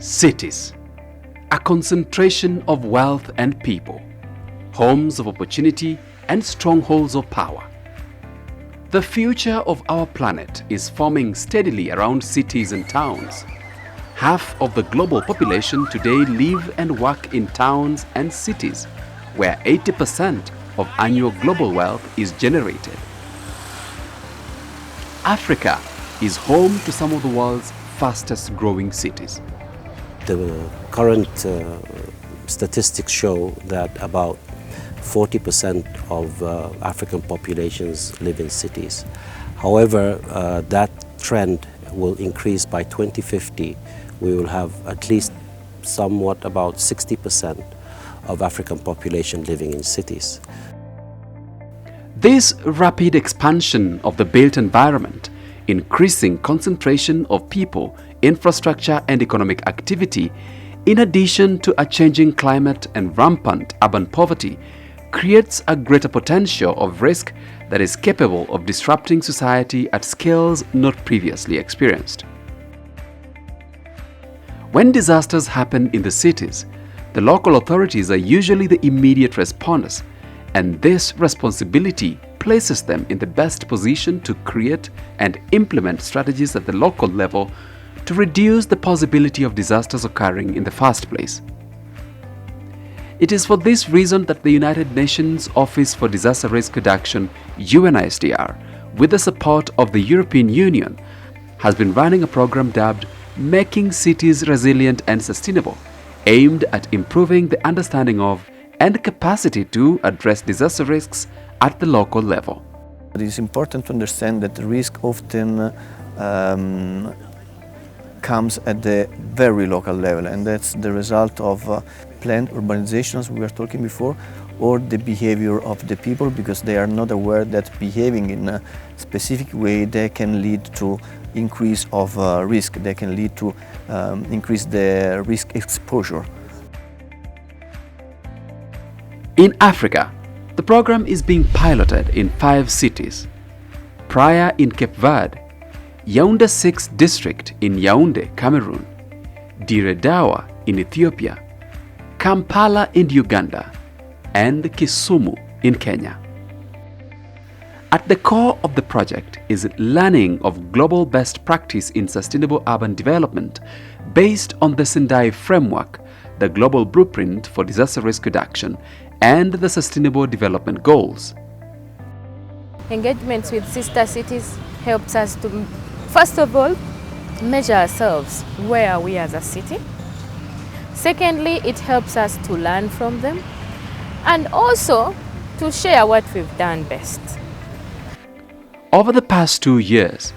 Cities, a concentration of wealth and people, homes of opportunity and strongholds of power. The future of our planet is forming steadily around cities and towns. Half of the global population today live and work in towns and cities, where 80% of annual global wealth is generated. Africa is home to some of the world's fastest growing cities. The current statistics show that about 40% of African populations live in cities. However, that trend will increase by 2050. We will have at least somewhat about 60% of African population living in cities. This rapid expansion of the built environment, increasing concentration of people, infrastructure and economic activity, in addition to a changing climate and rampant urban poverty, creates a greater potential of risk that is capable of disrupting society at scales not previously experienced. When disasters happen in the cities, the local authorities are usually the immediate responders, and this responsibility places them in the best position to create and implement strategies at the local level to reduce the possibility of disasters occurring in the first place. It is for this reason that the United Nations Office for Disaster Risk Reduction, UNDRR, with the support of the European Union, has been running a program dubbed Making Cities Resilient and Sustainable, aimed at improving the understanding of and capacity to address disaster risks at the local level. It is important to understand that the risk often comes at the very local level, and that's the result of planned urbanizations we were talking before, or the behavior of the people, because they are not aware that behaving in a specific way they can lead to increase of risk, they can lead to increase the risk exposure. In Africa, the program is being piloted in 5 cities: Praia in Cape Verde, Yaoundé 6th District in Yaoundé, Cameroon, Dire Dawa in Ethiopia, Kampala in Uganda, and Kisumu in Kenya. At the core of the project is learning of global best practice in sustainable urban development based on the Sendai framework, the global blueprint for disaster risk reduction, and the Sustainable Development Goals. Engagements with sister cities helps us to, first of all, measure ourselves. Where are we as a city? Secondly, it helps us to learn from them and also to share what we've done best. Over the past 2 years,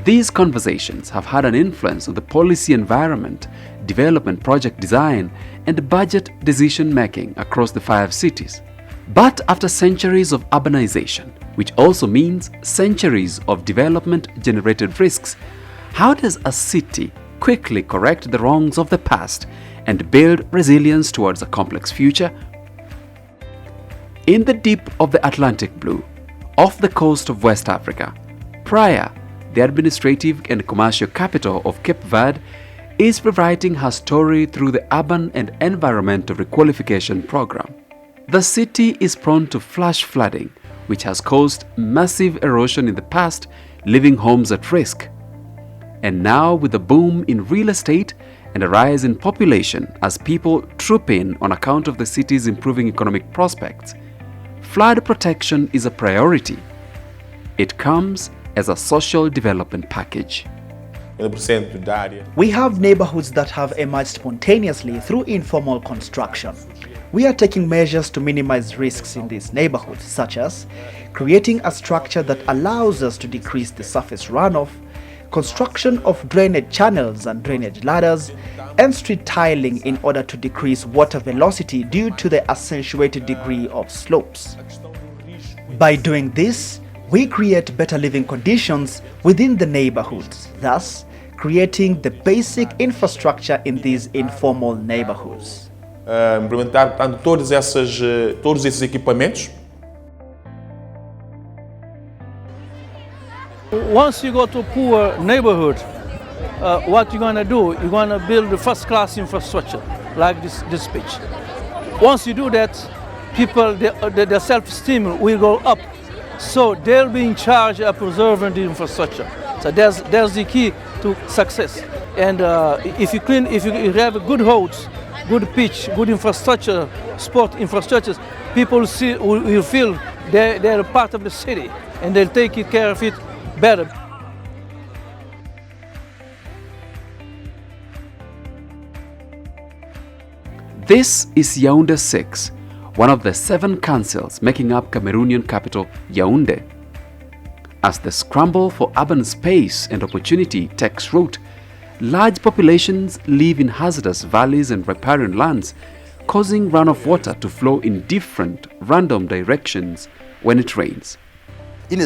these conversations have had an influence on the policy environment, development project design, and budget decision making across the 5 cities. But after centuries of urbanization, which also means centuries of development-generated risks, how does a city quickly correct the wrongs of the past and build resilience towards a complex future? In the deep of the Atlantic blue, off the coast of West Africa, Praia, the administrative and commercial capital of Cape Verde, is rewriting her story through the Urban and Environmental Requalification Program. The city is prone to flash flooding, which has caused massive erosion in the past, leaving homes at risk. And now, with a boom in real estate and a rise in population as people troop in on account of the city's improving economic prospects, flood protection is a priority. It comes as a social development package. We have neighborhoods that have emerged spontaneously through informal construction. We are taking measures to minimize risks in these neighborhoods, such as creating a structure that allows us to decrease the surface runoff, construction of drainage channels and drainage ladders, and street tiling in order to decrease water velocity due to the accentuated degree of slopes. By doing this, we create better living conditions within the neighborhoods, thus creating the basic infrastructure in these informal neighborhoods. Implementar todos esses equipamentos. Once you go to poor neighborhood, what you're going to do, you're going to build the first-class infrastructure, like this pitch. Once you do that, people, their self-esteem will go up. So they'll be in charge of preserving the infrastructure. So there's the key to success. And if you have good roads, good pitch, good infrastructure, sport infrastructures, people will feel they're a part of the city and they'll take care of it better. This is Yaoundé 6, one of the 7 councils making up Cameroonian capital Yaoundé. As the scramble for urban space and opportunity takes root, large populations live in hazardous valleys and riparian lands, causing runoff water to flow in different, random directions when it rains. There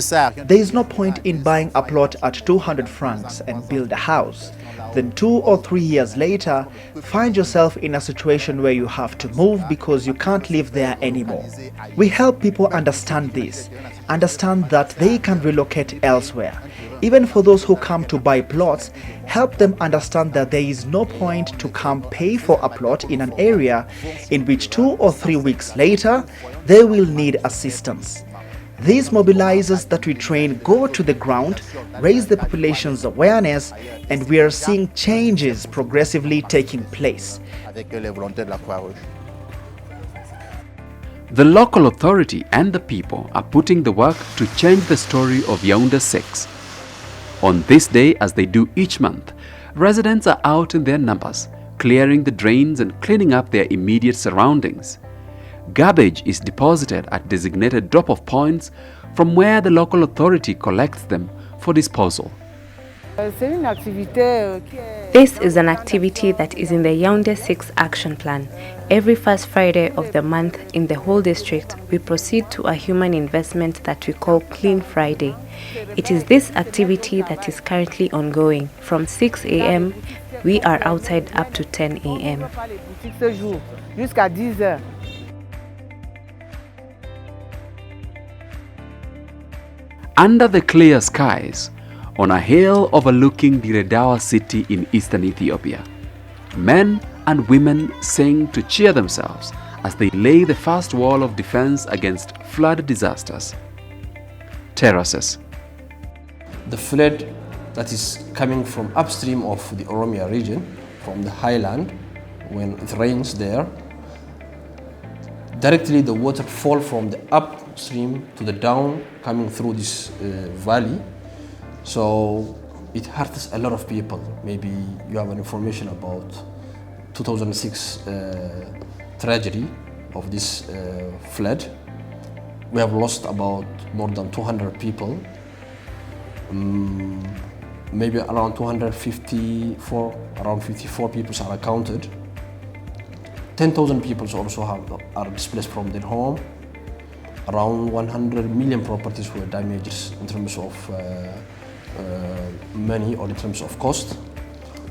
is no point in buying a plot at 200 francs and build a house. Then 2 or 3 years later, find yourself in a situation where you have to move because you can't live there anymore. We help people understand this, understand that they can relocate elsewhere. Even for those who come to buy plots, help them understand that there is no point to come pay for a plot in an area in which 2 or 3 weeks later, they will need assistance. These mobilizers that we train go to the ground, raise the population's awareness, and we are seeing changes progressively taking place. The local authority and the people are putting the work to change the story of Yaoundé 6. On this day, as they do each month, residents are out in their numbers, clearing the drains and cleaning up their immediate surroundings. Garbage is deposited at designated drop-off points from where the local authority collects them for disposal. This is an activity that is in the Yaoundé 6 action plan. Every first Friday of the month in the whole district, we proceed to a human investment that we call Clean Friday. It is this activity that is currently ongoing. From 6 a.m., we are outside up to 10 a.m. Under the clear skies, on a hill overlooking the Redawa city in eastern Ethiopia, men and women sing to cheer themselves as they lay the first wall of defense against flood disasters. Terraces. The flood that is coming from upstream of the Oromia region, from the highland, when it rains there, directly the water fall from the upstream to the down, coming through this valley. So it hurts a lot of people. Maybe you have an information about 2006 tragedy of this flood. We have lost about more than 200 people. Maybe around 54 people are accounted. 10,000 people also are displaced from their home. Around 100 million properties were damaged in terms of money or in terms of cost.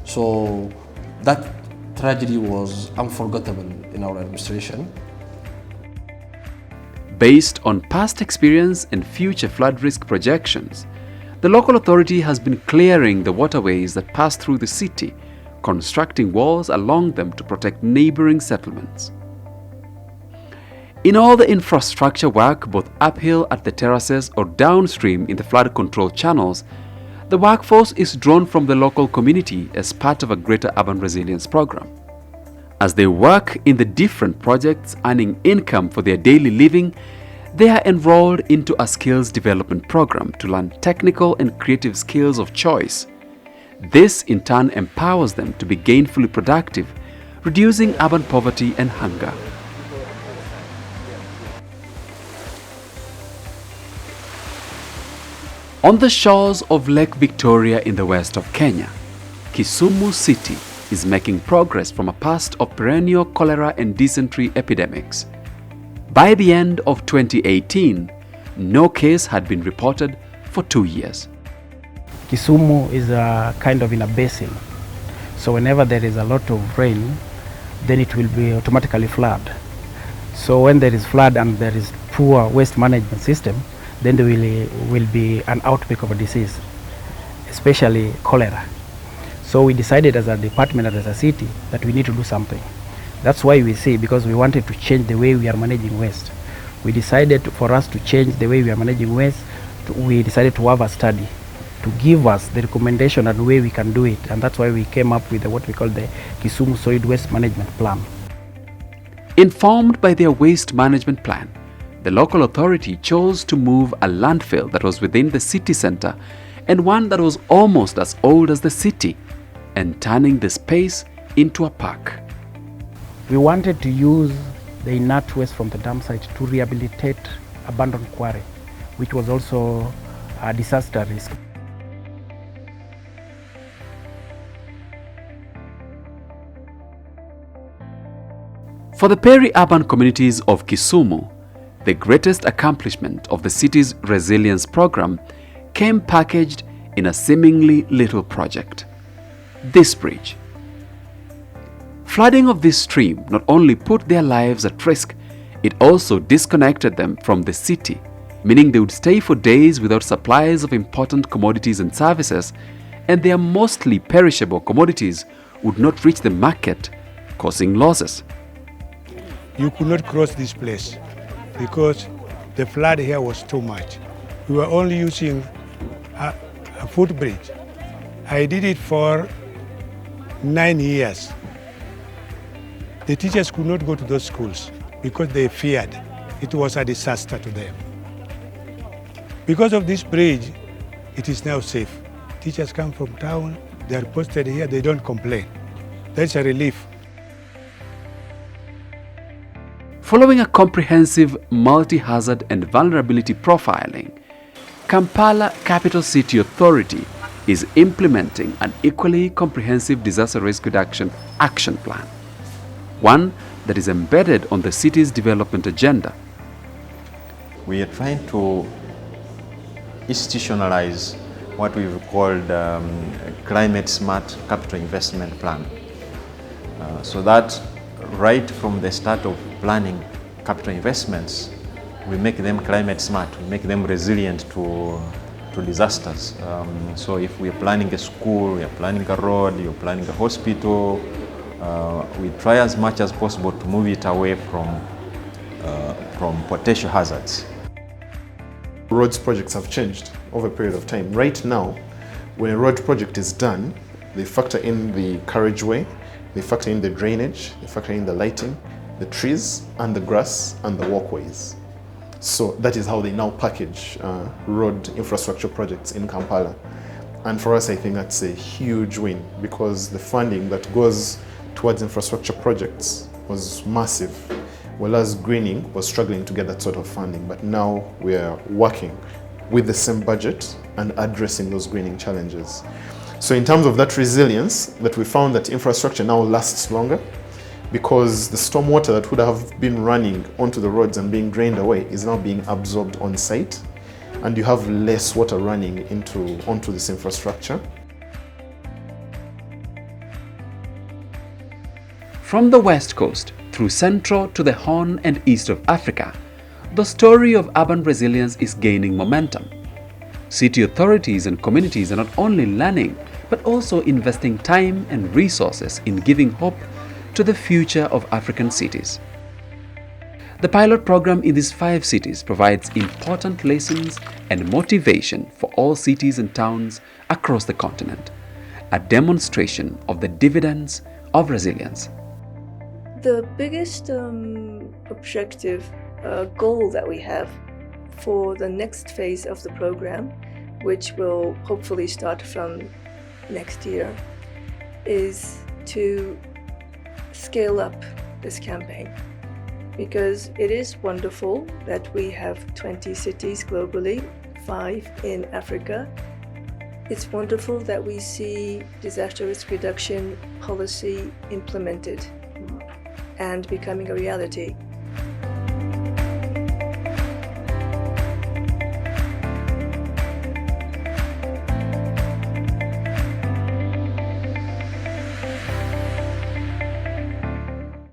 So that tragedy was unforgettable in our administration. Based on past experience and future flood risk projections, the local authority has been clearing the waterways that pass through the city, constructing walls along them to protect neighboring settlements. In all the infrastructure work, both uphill at the terraces or downstream in the flood control channels, the workforce is drawn from the local community as part of a greater urban resilience program. As they work in the different projects earning income for their daily living, they are enrolled into a skills development program to learn technical and creative skills of choice. This in turn empowers them to be gainfully productive, reducing urban poverty and hunger. On the shores of Lake Victoria in the west of Kenya, Kisumu City is making progress from a past of perennial cholera and dysentery epidemics. By the end of 2018, no case had been reported for 2 years. Kisumu is kind of in a basin, so whenever there is a lot of rain, then it will be automatically flood. So when there is flood and there is poor waste management system, then there will be an outbreak of a disease, especially cholera. So we decided as a department and as a city that we need to do something. That's why we say, because we wanted to change the way we are managing waste. We decided for us to change the way we are managing waste, we decided to have a study to give us the recommendation and the way we can do it. And that's why we came up with what we call the Kisumu Solid Waste Management Plan. Informed by their waste management plan, the local authority chose to move a landfill that was within the city center and one that was almost as old as the city, and turning the space into a park. We wanted to use the inert waste from the dump site to rehabilitate abandoned quarry, which was also a disaster risk. For the peri-urban communities of Kisumu, the greatest accomplishment of the city's resilience program came packaged in a seemingly little project: this bridge. Flooding of this stream not only put their lives at risk, it also disconnected them from the city, meaning they would stay for days without supplies of important commodities and services, and their mostly perishable commodities would not reach the market, causing losses. You could not cross this place because the flood here was too much. We were only using a footbridge. I did it for 9 years. The teachers could not go to those schools because they feared it was a disaster to them. Because of this bridge, it is now safe. Teachers come from town, they are posted here, they don't complain. That's a relief. Following a comprehensive multi-hazard and vulnerability profiling, Kampala Capital City Authority is implementing an equally comprehensive disaster risk reduction action plan, one that is embedded on the city's development agenda. We are trying to institutionalize what we've called a climate smart capital investment plan, so that right from the start of planning capital investments, we make them climate smart, we make them resilient to disasters. So if we're planning a school, we're planning a road, you're planning a hospital, we try as much as possible to move it away from potential hazards. Roads projects have changed over a period of time. Right now, when a road project is done, they factor in the carriageway, they factor in the drainage, they factor in the lighting, the trees and the grass and the walkways. So that is how they now package road infrastructure projects in Kampala. And for us, I think that's a huge win, because the funding that goes towards infrastructure projects was massive, whereas greening was struggling to get that sort of funding. But now we are working with the same budget and addressing those greening challenges. So in terms of that resilience, that we found that infrastructure now lasts longer, because the stormwater that would have been running onto the roads and being drained away is now being absorbed on site, and you have less water running onto this infrastructure. From the West Coast through Central to the Horn and East of Africa, the story of urban resilience is gaining momentum. City authorities and communities are not only learning, but also investing time and resources in giving hope to the future of African cities. The pilot program in these 5 cities provides important lessons and motivation for all cities and towns across the continent, a demonstration of the dividends of resilience. The biggest objective goal that we have for the next phase of the program, which will hopefully start from next year, is to scale up this campaign, because it is wonderful that we have 20 cities globally, 5 in Africa. It's wonderful that we see disaster risk reduction policy implemented and becoming a reality.